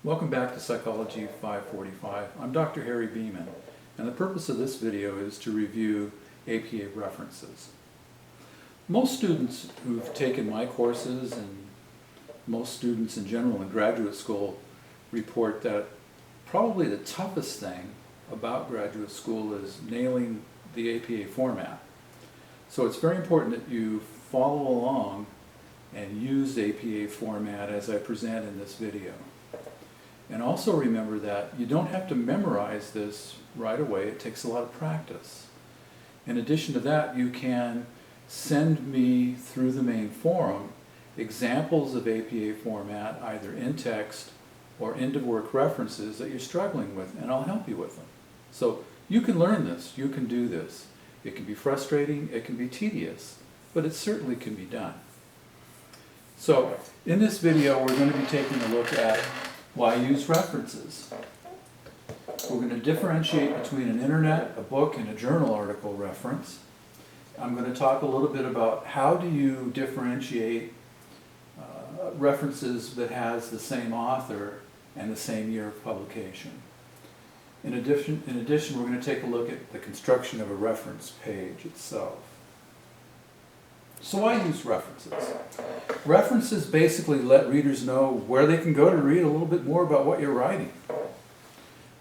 Welcome back to Psychology 545. I'm Dr. Harry Beeman, and the purpose of this video is to review APA references. Most students who've taken my courses and most students in general in graduate school report that probably the toughest thing about graduate school is nailing the APA format. So it's very important that you follow along and use the APA format as I present in this video. And also remember that you don't have to memorize this right away. It takes a lot of practice. In addition to that, you can send me through the main forum examples of APA format, either in text or end-of-work references that you're struggling with, and I'll help you with them. So you can learn this, you can do this. It can be frustrating, it can be tedious, but it certainly can be done. So in this video, we're going to be taking a look at why use references. We're going to differentiate between an internet, a book, and a journal article reference. I'm going to talk a little bit about how do you differentiate references that has the same author and the same year of publication. In addition, we're going to take a look at the construction of a reference page itself. So why use references? References basically let readers know where they can go to read a little bit more about what you're writing.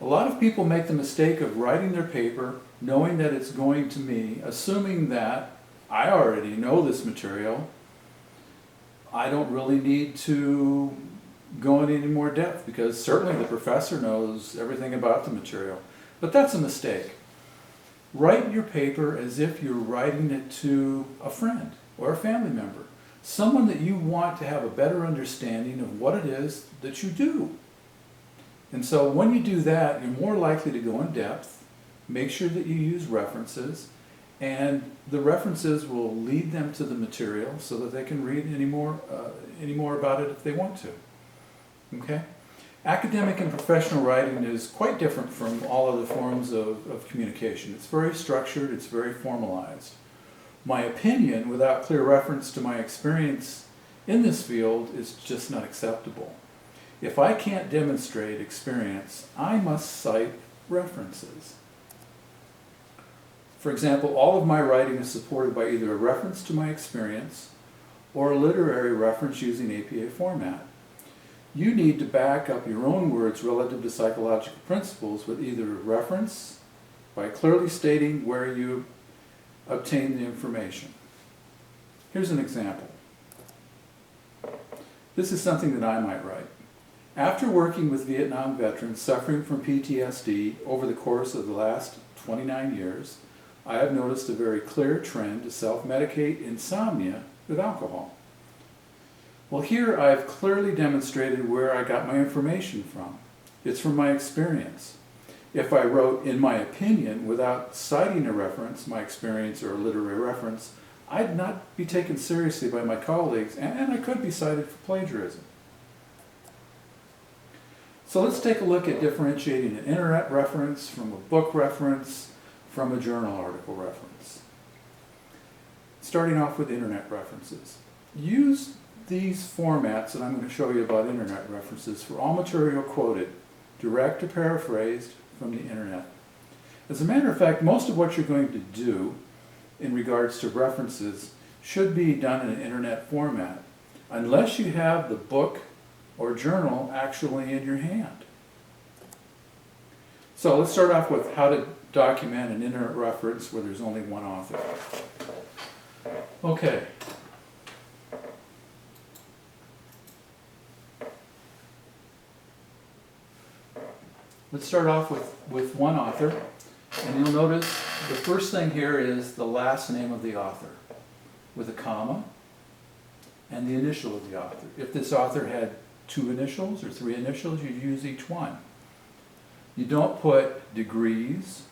A lot of people make the mistake of writing their paper knowing that it's going to me, assuming that I already know this material. I don't really need to go into any more depth because certainly the professor knows everything about the material. But that's a mistake. Write your paper as if you're writing it to a friend or a family member, someone that you want to have a better understanding of what it is that you do. And so when you do that, you're more likely to go in depth, make sure that you use references, and the references will lead them to the material so that they can read any more about it if they want to. Okay? Academic and professional writing is quite different from all other forms of communication. It's very structured, it's very formalized. My opinion, without clear reference to my experience in this field, is just not acceptable. If I can't demonstrate experience, I must cite references. For example, all of my writing is supported by either a reference to my experience or a literary reference using APA format. You need to back up your own words relative to psychological principles with either a reference, by clearly stating where you obtain the information. Here's an example. This is something that I might write. After working with Vietnam veterans suffering from PTSD over the course of the last 29 years, I have noticed a very clear trend to self-medicate insomnia with alcohol. Well, here I've clearly demonstrated where I got my information from. It's from my experience. If I wrote, in my opinion, without citing a reference, my experience or a literary reference, I'd not be taken seriously by my colleagues, and I could be cited for plagiarism. So let's take a look at differentiating an internet reference from a book reference from a journal article reference. Starting off with internet references. Use these formats that I'm going to show you about internet references for all material quoted, direct or paraphrased, from the internet. As a matter of fact, most of what you're going to do in regards to references should be done in an internet format, unless you have the book or journal actually in your hand. So let's start off with how to document an internet reference where there's only one author. Okay. Let's start off with one author, and you'll notice the first thing here is the last name of the author with a comma and the initial of the author. If this author had 2 initials or 3 initials, you'd use each one. You don't put degrees,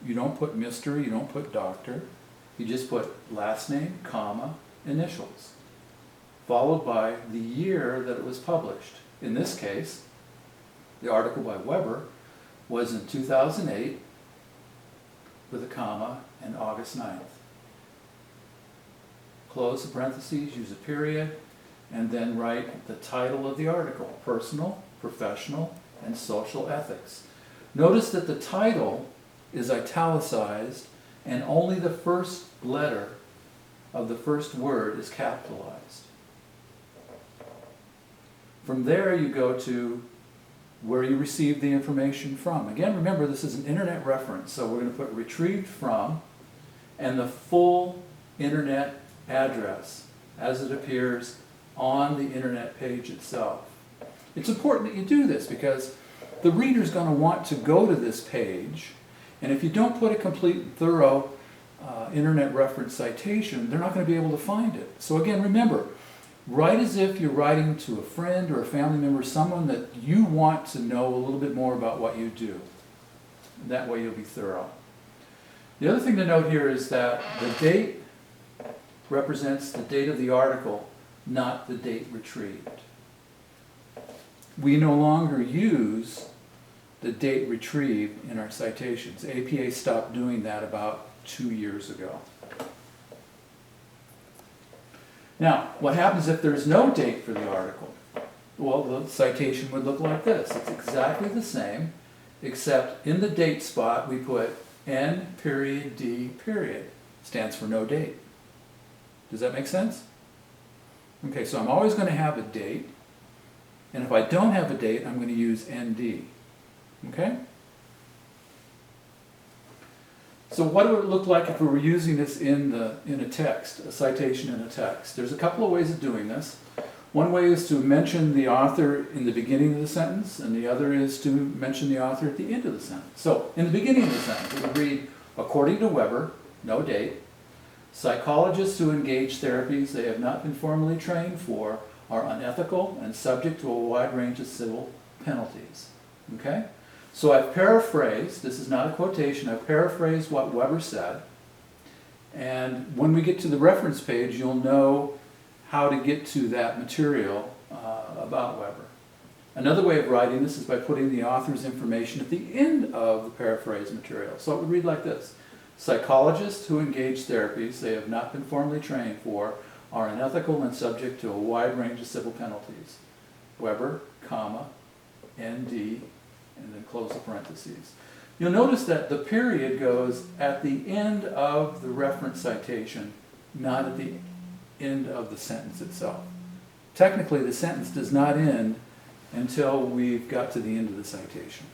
you don't put Mr., you don't put doctor, you just put last name, comma, initials, followed by the year that it was published. In this case, the article by Weber was in 2008 with a comma and August 9th. Close the parentheses, use a period, and then write the title of the article, Personal, Professional, and Social Ethics. Notice that the title is italicized and only the first letter of the first word is capitalized. From there you go to where you received the information from. Again, remember this is an internet reference, so we're going to put retrieved from and the full internet address as it appears on the internet page itself. It's important that you do this because the reader's going to want to go to this page, and if you don't put a complete, thorough internet reference citation, they're not going to be able to find it. So again, remember, write as if you're writing to a friend or a family member, someone that you want to know a little bit more about what you do. That way you'll be thorough. The other thing to note here is that the date represents the date of the article, not the date retrieved. We no longer use the date retrieved in our citations. APA stopped doing that about 2 years ago. Now, what happens if there's no date for the article? Well, the citation would look like this. It's exactly the same, except in the date spot we put N period D period. Stands for no date. Does that make sense? Okay, so I'm always going to have a date, and if I don't have a date, I'm going to use ND. Okay? So what would it look like if we were using this in a text, a citation in a text? There's a couple of ways of doing this. One way is to mention the author in the beginning of the sentence, and the other is to mention the author at the end of the sentence. So in the beginning of the sentence, it would read, according to Weber, no date, psychologists who engage therapies they have not been formally trained for are unethical and subject to a wide range of civil penalties. Okay? So I've paraphrased, this is not a quotation, I've paraphrased what Weber said, and when we get to the reference page, you'll know how to get to that material about Weber. Another way of writing this is by putting the author's information at the end of the paraphrased material. So it would read like this. Psychologists who engage therapies they have not been formally trained for are unethical and subject to a wide range of civil penalties. Weber, comma, ND, and then close the parentheses. You'll notice that the period goes at the end of the reference citation, not at the end of the sentence itself. Technically, the sentence does not end until we've got to the end of the citation.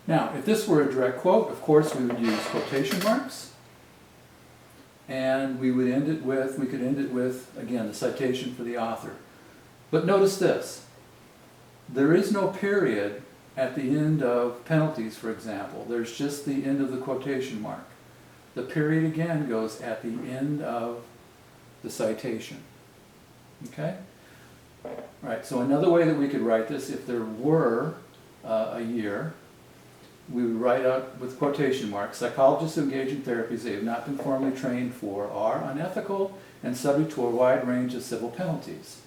Now, if this were a direct quote, of course we would use quotation marks, and we could end it with, again, the citation for the author. But notice this. There is no period at the end of penalties, for example. There's just the end of the quotation mark. The period again goes at the end of the citation. Okay? All right, so another way that we could write this, if there were a year, we would write out with quotation marks, psychologists who engage in therapies they have not been formally trained for are unethical and subject to a wide range of civil penalties.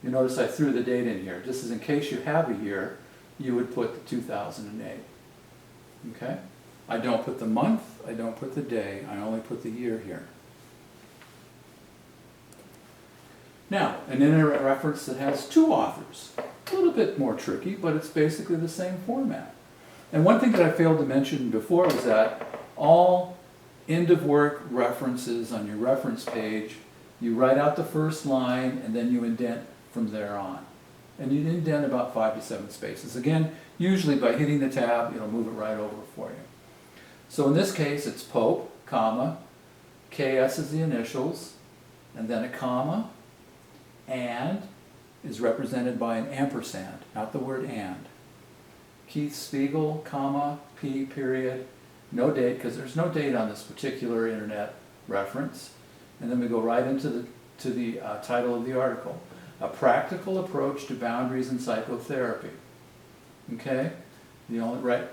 You notice I threw the date in here. Just as in case you have a year, you would put the 2008. Okay? I don't put the month, I don't put the day, I only put the year here. Now, an internet reference that has two authors. A little bit more tricky, but it's basically the same format. And one thing that I failed to mention before was that all end-of-work references on your reference page, you write out the first line and then you indent from there on. And you indent about 5 to 7 spaces. Again, usually by hitting the tab, it'll move it right over for you. So in this case, it's Pope, comma, KS is the initials, and then a comma, and is represented by an ampersand, not the word and. Keith Spiegel, comma, P period, no date, because there's no date on this particular internet reference. And then we go right into the title of the article. A practical approach to boundaries in psychotherapy. Okay?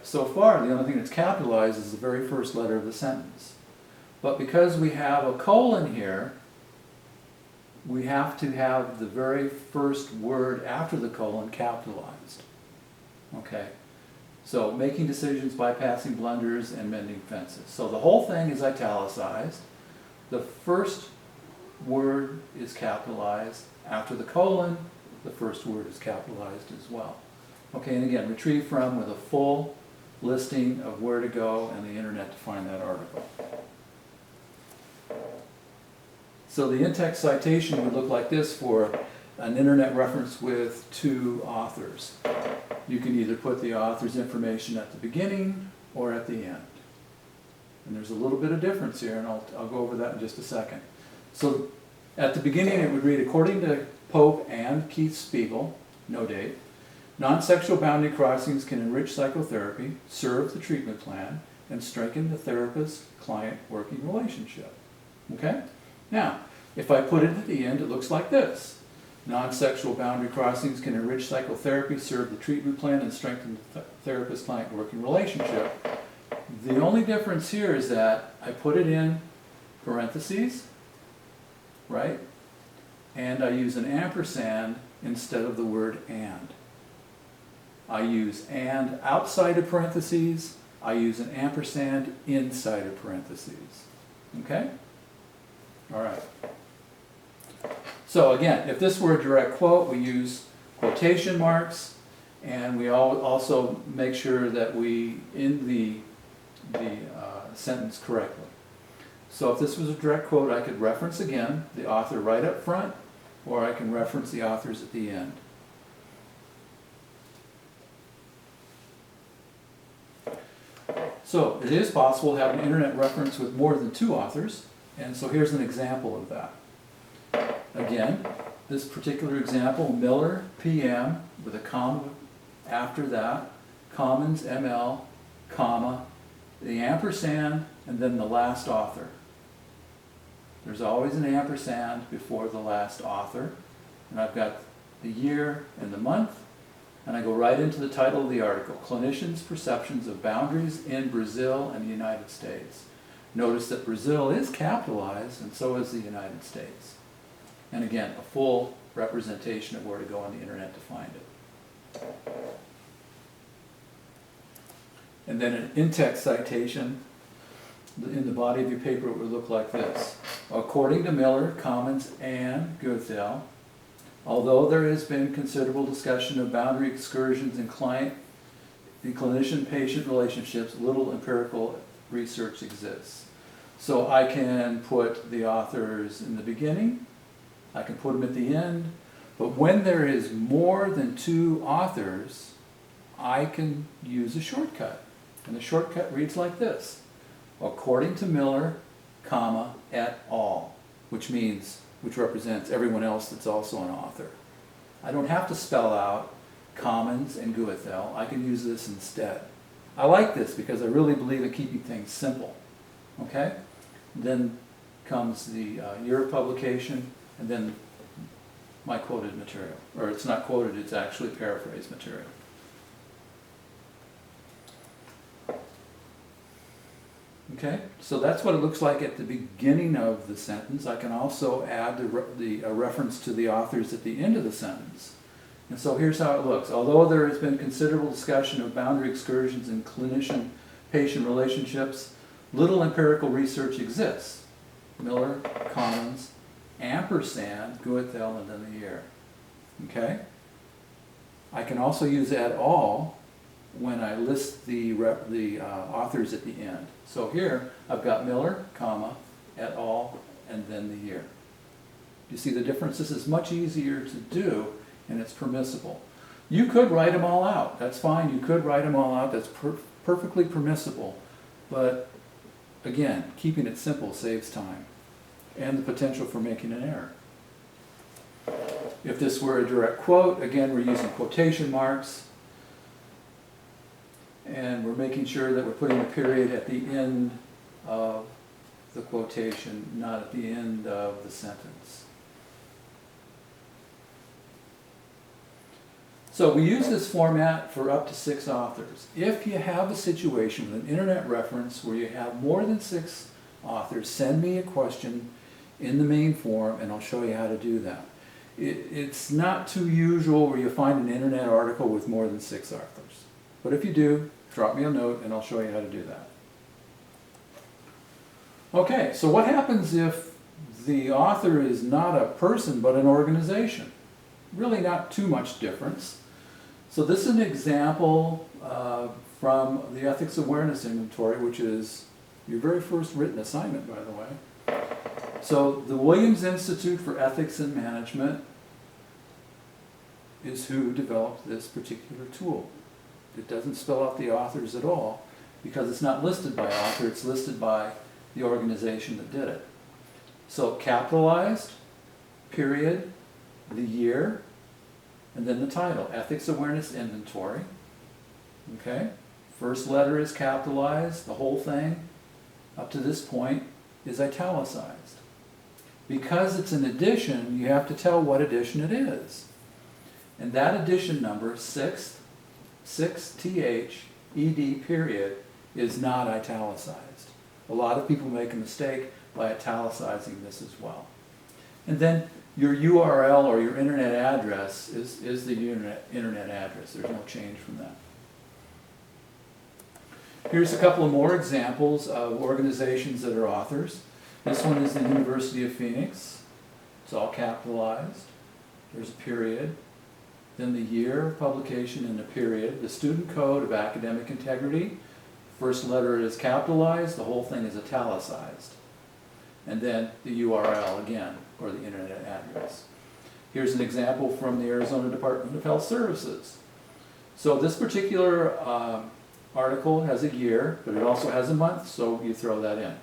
So far, the only thing that's capitalized is the very first letter of the sentence. But because we have a colon here, we have to have the very first word after the colon capitalized. Okay? So, making decisions, bypassing blunders, and mending fences. So the whole thing is italicized. The first word is capitalized. After the colon, the first word is capitalized as well. Okay, and again, retrieve from with a full listing of where to go and the internet to find that article. So the in-text citation would look like this for an internet reference with two authors. You can either put the author's information at the beginning or at the end. And there's a little bit of difference here, and I'll go over that in just a second. So at the beginning it would read, according to Pope and Keith Spiegel, no date, non-sexual boundary crossings can enrich psychotherapy, serve the treatment plan, and strengthen the therapist-client working relationship. Okay? Now, if I put it at the end, it looks like this. Non-sexual boundary crossings can enrich psychotherapy, serve the treatment plan, and strengthen the therapist-client working relationship. The only difference here is that I put it in parentheses, right? And I use an ampersand instead of the word and. I use and outside of parentheses. I use an ampersand inside of parentheses. Okay? All right. So again, if this were a direct quote, we use quotation marks, and we also make sure that we end the sentence correctly. So if this was a direct quote, I could reference again the author right up front, or I can reference the authors at the end. So it is possible to have an internet reference with more than two authors, and so here's an example of that. Again, this particular example, Miller, PM, with a comma after that, Commons, ML, comma, the ampersand, and then the last author. There's always an ampersand before the last author, and I've got the year and the month, and I go right into the title of the article, Clinicians' Perceptions of Boundaries in Brazil and the United States. Notice that Brazil is capitalized, and so is the United States. And again, a full representation of where to go on the internet to find it. And then an in-text citation in the body of your paper, it would look like this. According to Miller, Commons, and Goethel, although there has been considerable discussion of boundary excursions in clinician-patient relationships, little empirical research exists. So I can put the authors in the beginning, I can put them at the end, but when there is more than two authors, I can use a shortcut. And the shortcut reads like this. According to Miller, comma, et al., which represents everyone else that's also an author. I don't have to spell out Commons and Goethel. I can use this instead. I like this because I really believe in keeping things simple. Okay? Then comes the year of publication, and then my quoted material. Or it's not quoted, it's actually paraphrased material. Okay, so that's what it looks like at the beginning of the sentence. I can also add a reference to the authors at the end of the sentence. And so here's how it looks. Although there has been considerable discussion of boundary excursions in clinician-patient relationships, little empirical research exists. Miller, Commons, ampersand, Goethel, and then the year. Okay? I can also use et al. When I list the authors at the end. So here I've got Miller, comma, et al., and then the year. You see the difference? This is much easier to do, and it's permissible. You could write them all out. That's fine. You could write them all out. That's perfectly permissible. But again, keeping it simple saves time and the potential for making an error. If this were a direct quote, again, we're using quotation marks. And we're making sure that we're putting a period at the end of the quotation, not at the end of the sentence. So we use this format for up to 6 authors. If you have a situation with an internet reference where you have more than 6 authors, send me a question in the main form and I'll show you how to do that. It's not too usual where you find an internet article with more than 6 authors. But if you do, drop me a note and I'll show you how to do that. Okay, so what happens if the author is not a person but an organization. Really not too much difference. So this is an example from the Ethics Awareness Inventory, which is your very first written assignment, by the way. So the Williams Institute for Ethics and Management is who developed this particular tool. It doesn't spell out the authors at all because it's not listed by author, it's listed by the organization that did it. So capitalized, period, the year, and then the title, Ethics Awareness Inventory. Okay? First letter is capitalized, the whole thing up to this point is italicized. Because it's an edition, you have to tell what edition it is. And that edition number, 6th, 6THED period, is not italicized. A lot of people make a mistake by italicizing this as well. And then your URL or your internet address is the internet address. There's no change from that. Here's a couple of more examples of organizations that are authors. This one is the University of Phoenix. It's all capitalized. There's a period. Then the year of publication and a period. The student code of academic integrity. First letter is capitalized. The whole thing is italicized. And then the URL again, or the internet address. Here's an example from the Arizona Department of Health Services. So this particular article has a year, but it also has a month, so you throw that in.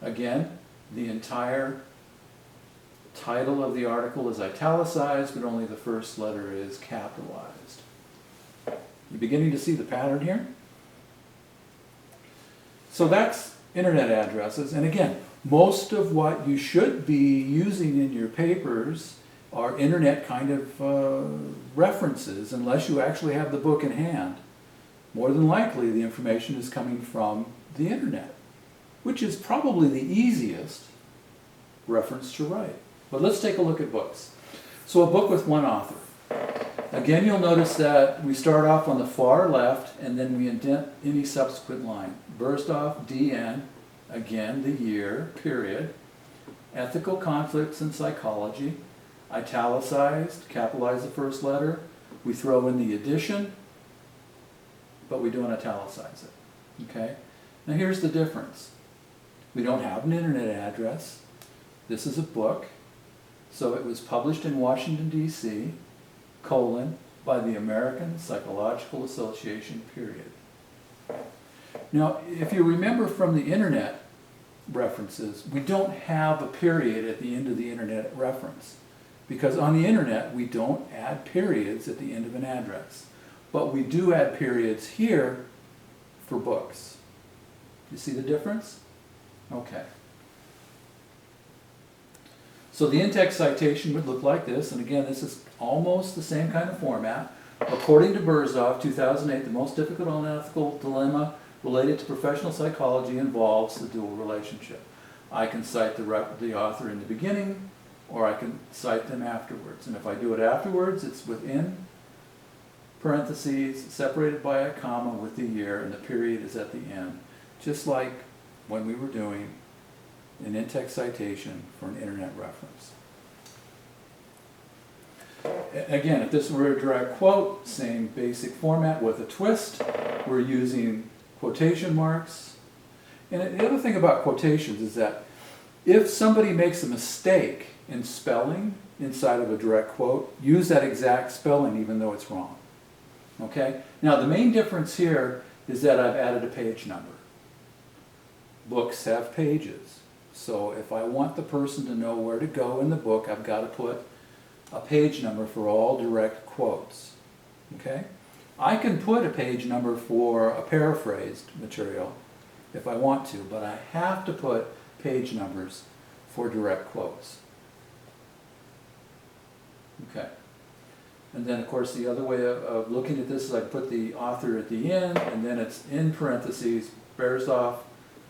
Again, the entire title of the article is italicized, but only the first letter is capitalized. You beginning to see the pattern here? So that's internet addresses, and again, most of what you should be using in your papers are internet kind of references, unless you actually have the book in hand. More than likely, the information is coming from the internet, which is probably the easiest reference to write. But let's take a look at books. So a book with one author. Again, you'll notice that we start off on the far left, and then we indent any subsequent line. Bersdorf, D.N., again, the year, period. Ethical Conflicts in Psychology, italicized, capitalize the first letter. We throw in the edition, but we don't italicize it. Okay? Now here's the difference. We don't have an internet address. This is a book. So it was published in Washington, D.C., by the American Psychological Association, period. Now, if you remember from the internet references, we don't have a period at the end of the internet reference. Because on the internet, we don't add periods at the end of an address. But we do add periods here for books. You see the difference? Okay. So the in-text citation would look like this, and again, this is almost the same kind of format. According to Bersdorf, 2008, the most difficult and unethical dilemma related to professional psychology involves the dual relationship. I can cite the author in the beginning, or I can cite them afterwards. And if I do it afterwards, it's within parentheses, separated by a comma with the year, and the period is at the end. Just like when we were doing an in-text citation for an internet reference. Again, if this were a direct quote, same basic format with a twist. We're using quotation marks. And the other thing about quotations is that if somebody makes a mistake in spelling inside of a direct quote, use that exact spelling even though it's wrong. Okay? Now the main difference here is that I've added a page number. Books have pages. So if I want the person to know where to go in the book, I've got to put a page number for all direct quotes. Okay? I can put a page number for a paraphrased material if I want to, but I have to put page numbers for direct quotes. Okay. And then, of course, the other way of looking at this is I put the author at the end, and then it's in parentheses, Bersdorf,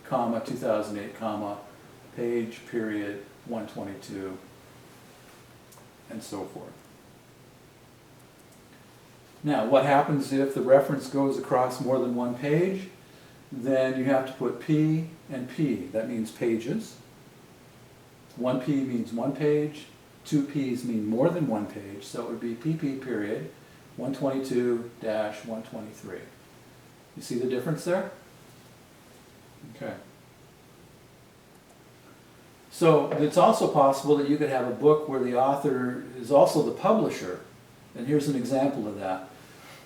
comma, 2008, comma, page, period, 122, and so forth. Now, what happens if the reference goes across more than one page? Then you have to put P and P. That means pages. one P means one page, two Ps mean more than one page, so it would be PP period 122-123. You see the difference there? Okay. So it's also possible that you could have a book where the author is also the publisher. And here's an example of that.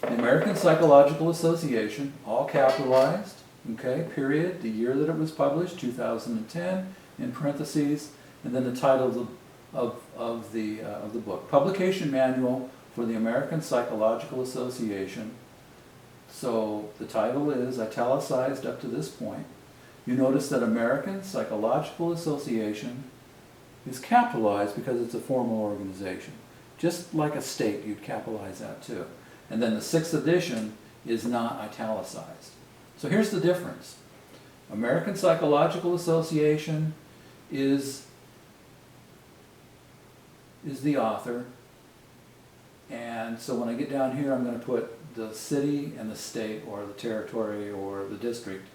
The American Psychological Association, all capitalized, okay, period, the year that it was published, 2010, in parentheses, and then the title of the book. Publication Manual for the American Psychological Association. So the title is italicized up to this point. You notice that American Psychological Association is capitalized because it's a formal organization. Just like a state, you'd capitalize that too. And then the 6th edition is not italicized. So here's the difference. American Psychological Association is the author. And so when I get down here, I'm going to put the city and the state or the territory or the district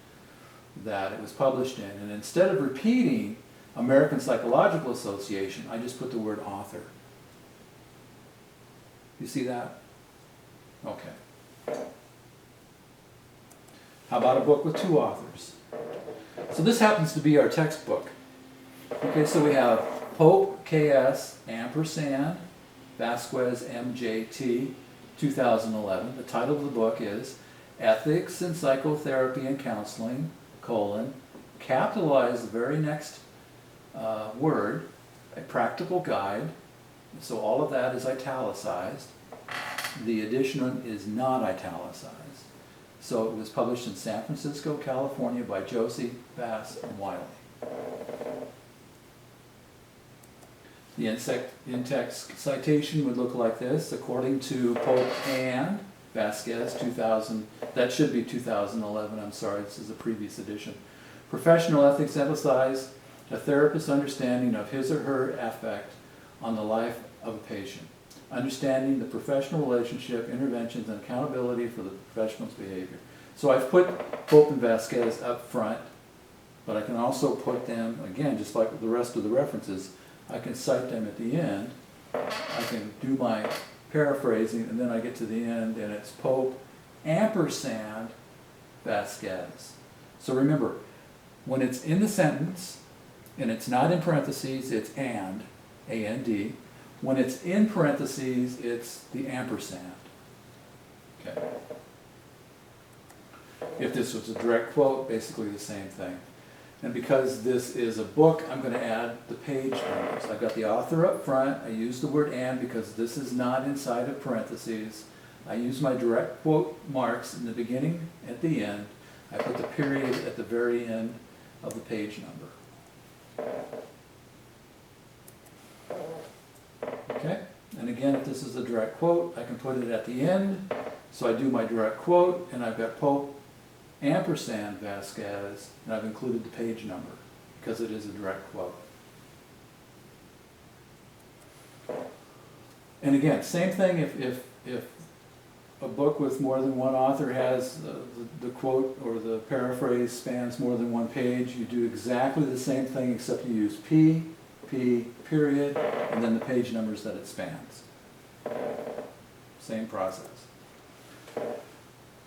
that it was published in. And instead of repeating American Psychological Association, I just put the word author. You see that? Okay. How about a book with two authors? So this happens to be our textbook. Okay, so we have Pope KS ampersand Vasquez MJT 2011. The title of the book is Ethics in Psychotherapy and Counseling, capitalize the very next word, a practical guide. So all of that is italicized. The edition is not italicized. So it was published in San Francisco, California by Josie, Bass, and Wiley. The in-text citation would look like this. According to Pope and Vasquez, 2000, that should be 2011, I'm sorry, this is a previous edition. Professional ethics emphasize a therapist's understanding of his or her effect on the life of a patient. Understanding the professional relationship, interventions, and accountability for the professional's behavior. So I've put Pope and Vasquez up front, but I can also put them, again, just like the rest of the references, I can cite them at the end. I can do my paraphrasing, and then I get to the end, and it's Pope ampersand Vasquez. So remember, when it's in the sentence, and it's not in parentheses, it's and, A-N-D. When it's in parentheses, it's the ampersand. Okay. If this was a direct quote, basically the same thing. And because this is a book, I'm going to add the page numbers. I've got the author up front. I use the word and because this is not inside of parentheses. I use my direct quote marks in the beginning, at the end. I put the period at the very end of the page number. Okay? And again, if this is a direct quote, I can put it at the end. So I do my direct quote, and I've got Pope ampersand Vasquez, and I've included the page number because it is a direct quote. And again, same thing if a book with more than one author has the quote or the paraphrase spans more than one page, you do exactly the same thing except you use P, period, and then the page numbers that it spans. Same process.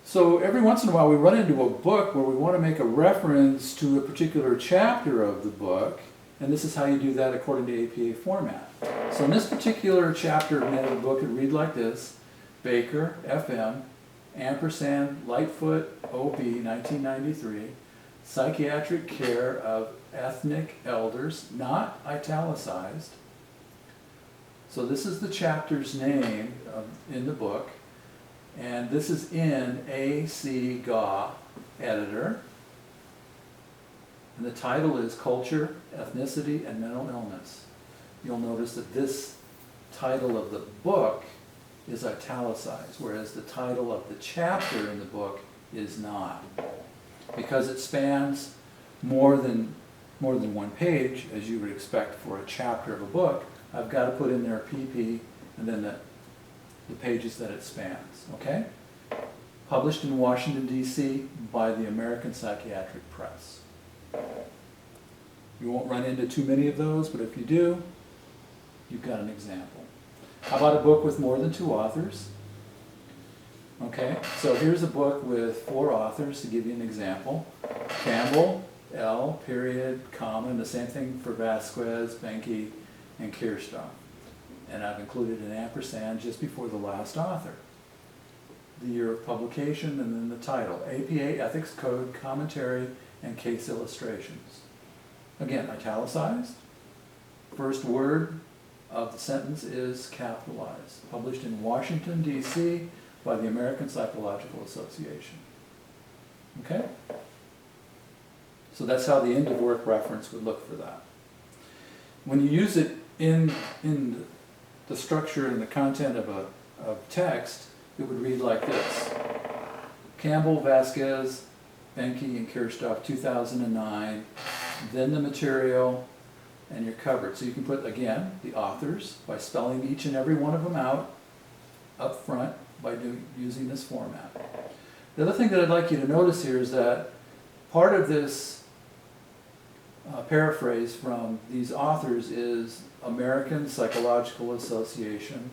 So every once in a while we run into a book where we want to make a reference to a particular chapter of the book, and this is how you do that according to APA format. So in this particular chapter of the book, it would read like this: Baker, FM, ampersand, Lightfoot, OB, 1993, Psychiatric Care of Ethnic Elders, not italicized. So this is the chapter's name in the book. And this is in A.C. Gaw editor. And the title is Culture, Ethnicity, and Mental Illness. You'll notice that this title of the book is italicized, whereas the title of the chapter in the book is not. Because it spans more than one page, as you would expect for a chapter of a book, I've got to put in there PP and then the pages that it spans, okay? Published in Washington, D.C. by the American Psychiatric Press. You won't run into too many of those, but if you do, you've got an example. How about a book with more than 2 authors? Okay, so here's a book with 4 authors to give you an example. Campbell, L, period, comma, and the same thing for Vasquez, Benke, and Kirchhoff. And I've included an ampersand just before the last author. The year of publication, and then the title. APA Ethics Code, Commentary, and Case Illustrations. Again, italicized. First word of the sentence is capitalized. Published in Washington, D.C. by the American Psychological Association. Okay? So that's how the end of work reference would look for that. When you use it in the structure and the content of text, it would read like this. Campbell, Vasquez, Benke, and Kirchhoff, 2009, then the material, and you're covered. So you can put, again, the authors by spelling each and every one of them out up front by using this format. The other thing that I'd like you to notice here is that part of this paraphrase from these authors is American Psychological Association,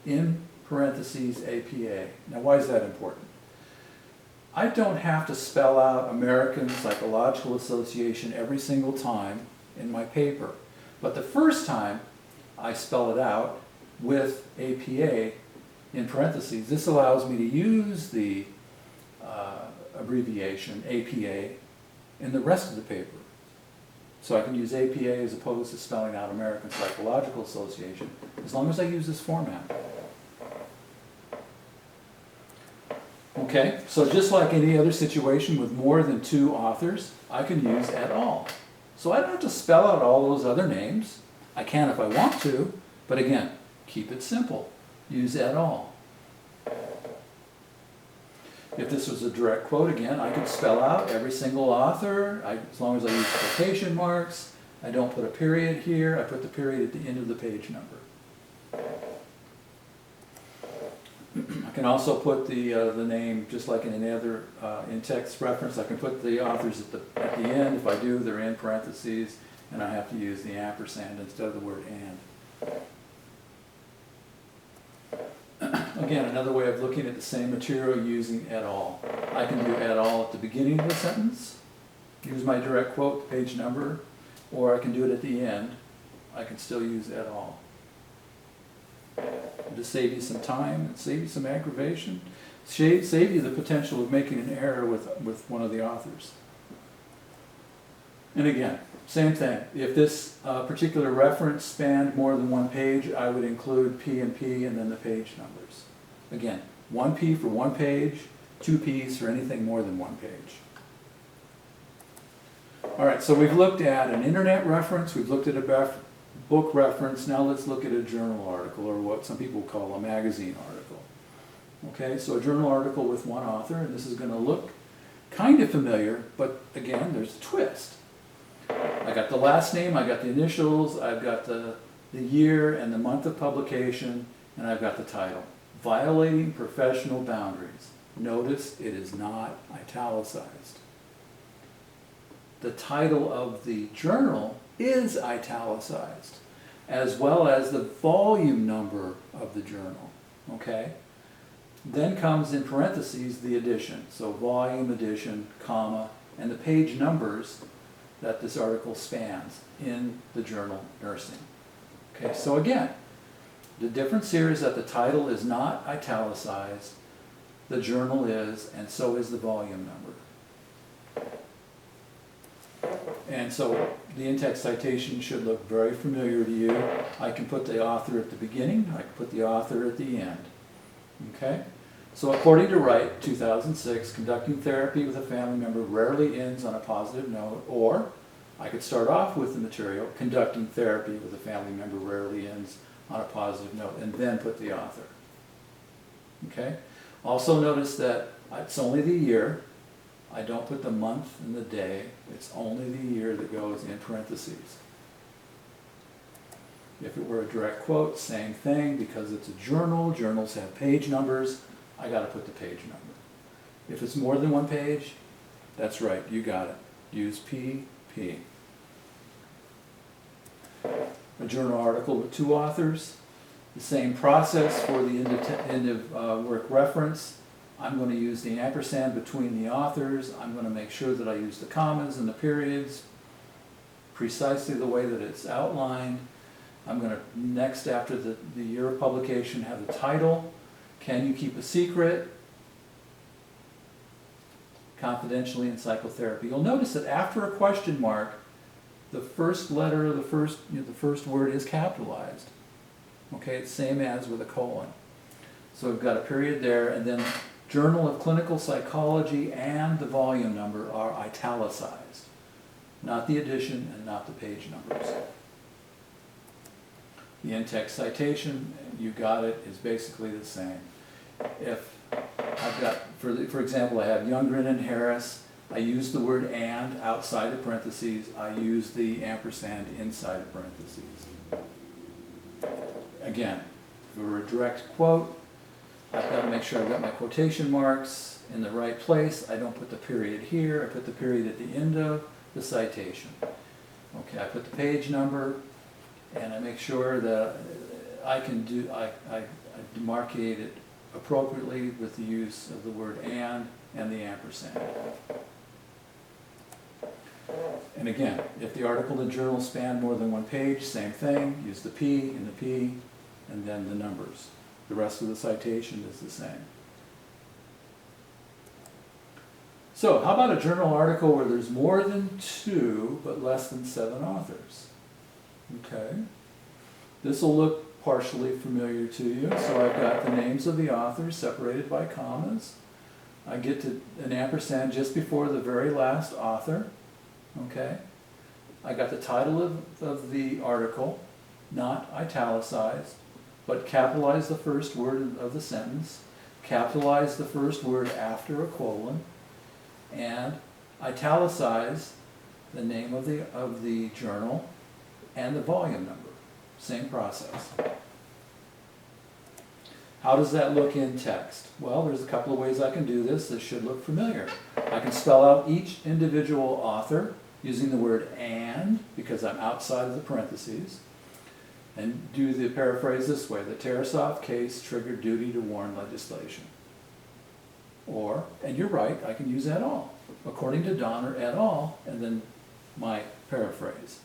in parentheses APA. Now why is that important? I don't have to spell out American Psychological Association every single time in my paper. But the first time I spell it out with APA in parentheses, this allows me to use the abbreviation APA in the rest of the paper. So I can use APA as opposed to spelling out American Psychological Association, as long as I use this format. Okay, so just like any other situation with more than 2 authors, I can use et al. So I don't have to spell out all those other names. I can if I want to, but again, keep it simple. Use et al. If this was a direct quote, again, I could spell out every single author, as long as I use quotation marks. I don't put a period here. I put the period at the end of the page number. I can also put the name, just like in any other in-text reference, I can put the authors at the end. If I do, they're in parentheses, and I have to use the ampersand instead of the word and. Again, another way of looking at the same material using et al. I can do et al. At the beginning of the sentence, use my direct quote, page number, or I can do it at the end. I can still use et al. To save you some time and save you some aggravation, save you the potential of making an error with one of the authors. And again, same thing. If this particular reference spanned more than 1 page, I would include P and P and then the page numbers. Again, 1 P for 1 page, 2 Ps for anything more than 1 page. All right, so we've looked at an internet reference, we've looked at a book reference. Now let's look at a journal article, or what some people call a magazine article. Okay, so a journal article with 1 author, and this is going to look kind of familiar, but again, there's a twist. I got the last name, I got the initials, I've got the year and the month of publication, and I've got the title. Violating Professional Boundaries. Notice it is not italicized. The title of the journal is italicized, as well as the volume number of the journal, okay? Then comes in parentheses the edition, so volume, edition, comma, and the page numbers that this article spans in the journal Nursing. Okay, so again, the difference here is that the title is not italicized, the journal is, and so is the volume number. And so the in-text citation should look very familiar to you. I can put the author at the beginning, I can put the author at the end. Okay? So according to Wright, 2006, conducting therapy with a family member rarely ends on a positive note, or I could start off with the material, conducting therapy with a family member rarely ends on a positive note, and then put the author. Okay? Also notice that it's only the year. I don't put the month and the day. It's only the year that goes in parentheses. If it were a direct quote, same thing, because it's a journal. Journals have page numbers. I got to put the page number. If it's more than 1 page, that's right, you got it. Use P. A journal article with 2 authors, the same process for the end of work reference. I'm going to use the ampersand between the authors. I'm going to make sure that I use the commas and the periods precisely the way that it's outlined. I'm going to, next after the year of publication, have the title. Can you keep a secret? Confidentially in psychotherapy. You'll notice that after a question mark, the first letter, the first word is capitalized. Okay, it's same as with a colon. So we've got a period there, and then Journal of Clinical Psychology and the volume number are italicized, not the edition and not the page numbers. The in-text citation, you got it, is basically the same. If I've got, for example, I have Youngren and Harris, I use the word and outside of parentheses, I use the ampersand inside of parentheses. Again, for a direct quote, I've got to make sure I've got my quotation marks in the right place. I don't put the period here, I put the period at the end of the citation. Okay, I put the page number, and I make sure that I demarcate it appropriately with the use of the word and the ampersand. And again, if the article and journal span more than 1 page, same thing, use the P and the P, and then the numbers. The rest of the citation is the same. So, how about a journal article where there's more than 2 but less than 7 authors? Okay. This will look partially familiar to you. So I've got the names of the authors separated by commas. I get to an ampersand just before the very last author. Okay. I got the title of the article, not italicized, but capitalize the first word of the sentence, capitalize the first word after a colon, and italicize the name of the journal and the volume number. Same process. How does that look in text? Well, there's a couple of ways I can do this. This should look familiar. I can spell out each individual author using the word and, because I'm outside of the parentheses, and do the paraphrase this way: the Tarasov case triggered duty to warn legislation. Or, and you're right, I can use et al. According to Donner et al., and then my paraphrase.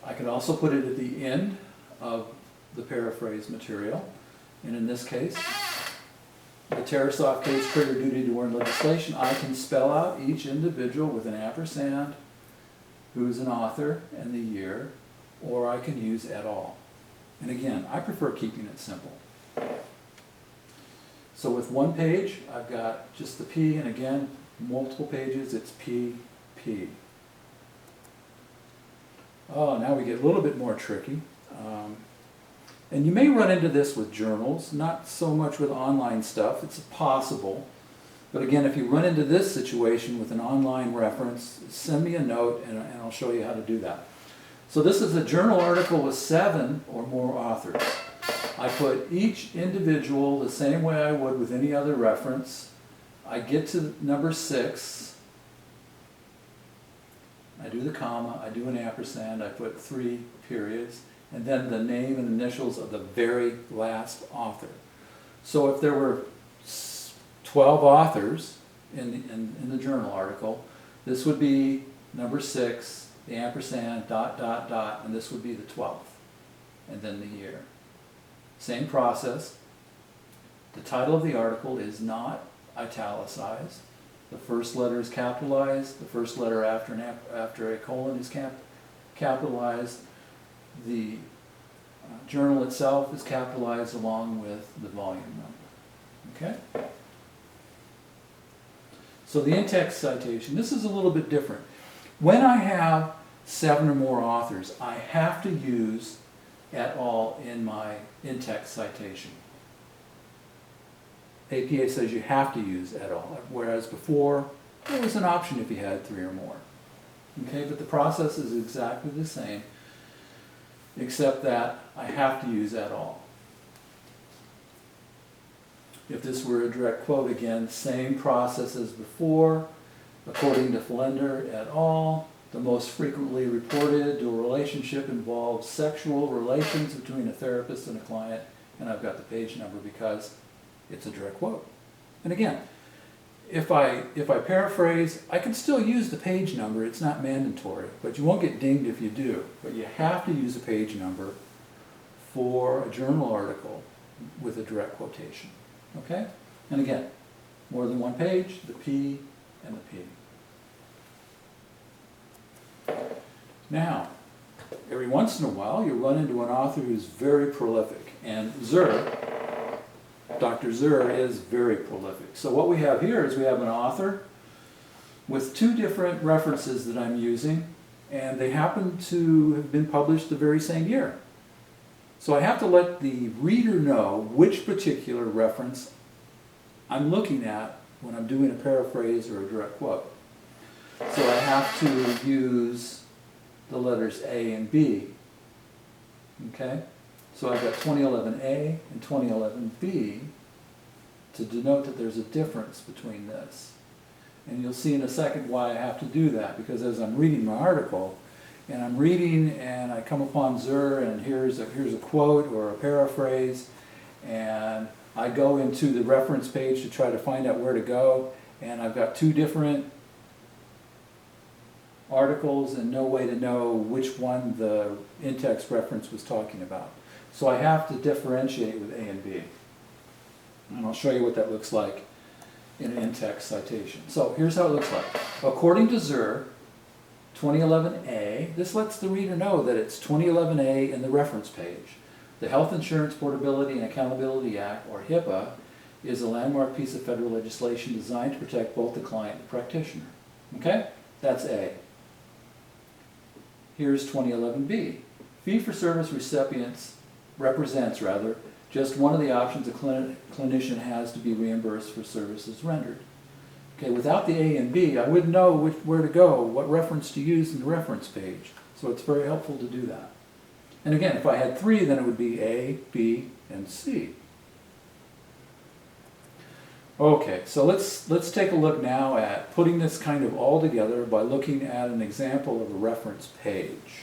I can also put it at the end of the paraphrase material, and in this case, the Tarasov case triggered duty to warn legislation. I can spell out each individual with an ampersand, who's an author, and the year, or I can use et al. And again, I prefer keeping it simple. So with 1 page, I've got just the P, and again, multiple pages, it's P, P. Oh, now we get a little bit more tricky. And you may run into this with journals, not so much with online stuff, it's possible. But again, if you run into this situation with an online reference, send me a note and I'll show you how to do that. So this is a journal article with 7 or more authors. I put each individual the same way I would with any other reference. I get to number 6. I do the comma, I do an ampersand, I put 3 periods, and then the name and initials of the very last author. So if there were 12 authors in the journal article, this would be number 6, the ampersand, ... and this would be the 12th, and then the year. Same process. The title of the article is not italicized. The first letter is capitalized. The first letter after a colon is capitalized. The journal itself is capitalized along with the volume number. Okay? So the in-text citation, this is a little bit different. When I have 7 or more authors, I have to use et al. In my in-text citation. APA says you have to use et al., whereas before, it was an option if you had 3 or more. Okay, but the process is exactly the same, except that I have to use et al. If this were a direct quote, again, same process as before, according to Flender et al., The most frequently reported dual relationship involves sexual relations between a therapist and a client, and I've got the page number because it's a direct quote. And again, if I paraphrase, I can still use the page number, it's not mandatory, but you won't get dinged if you do. But you have to use a page number for a journal article with a direct quotation, okay? And again, more than one page, the P and the P. Now, every once in a while, you run into an author who's very prolific, and Dr. Zur is very prolific. So what we have here is we have an author with two different references that I'm using, and they happen to have been published the very same year. So I have to let the reader know which particular reference I'm looking at when I'm doing a paraphrase or a direct quote. So I have to use the letters A and B. Okay? So I've got 2011A and 2011B to denote that there's a difference between this. And you'll see in a second why I have to do that, because as I'm reading my article, and I'm reading and I come upon Zur and here's a quote or a paraphrase, and I go into the reference page to try to find out where to go, and I've got two different articles and no way to know which one the in-text reference was talking about. So I have to differentiate with A and B. And I'll show you what that looks like in an in-text citation. So here's how it looks like. According to Zur, 2011A, this lets the reader know that it's 2011A in the reference page. The Health Insurance Portability and Accountability Act, or HIPAA, is a landmark piece of federal legislation designed to protect both the client and the practitioner. Okay? That's A. Here's 2011B. Fee-for-service represents just one of the options a clinician has to be reimbursed for services rendered. Okay, without the A and B, I wouldn't know where to go, what reference to use in the reference page. So it's very helpful to do that. And again, if I had three, then it would be A, B, and C. Okay, so let's take a look now at putting this kind of all together by looking at an example of a reference page.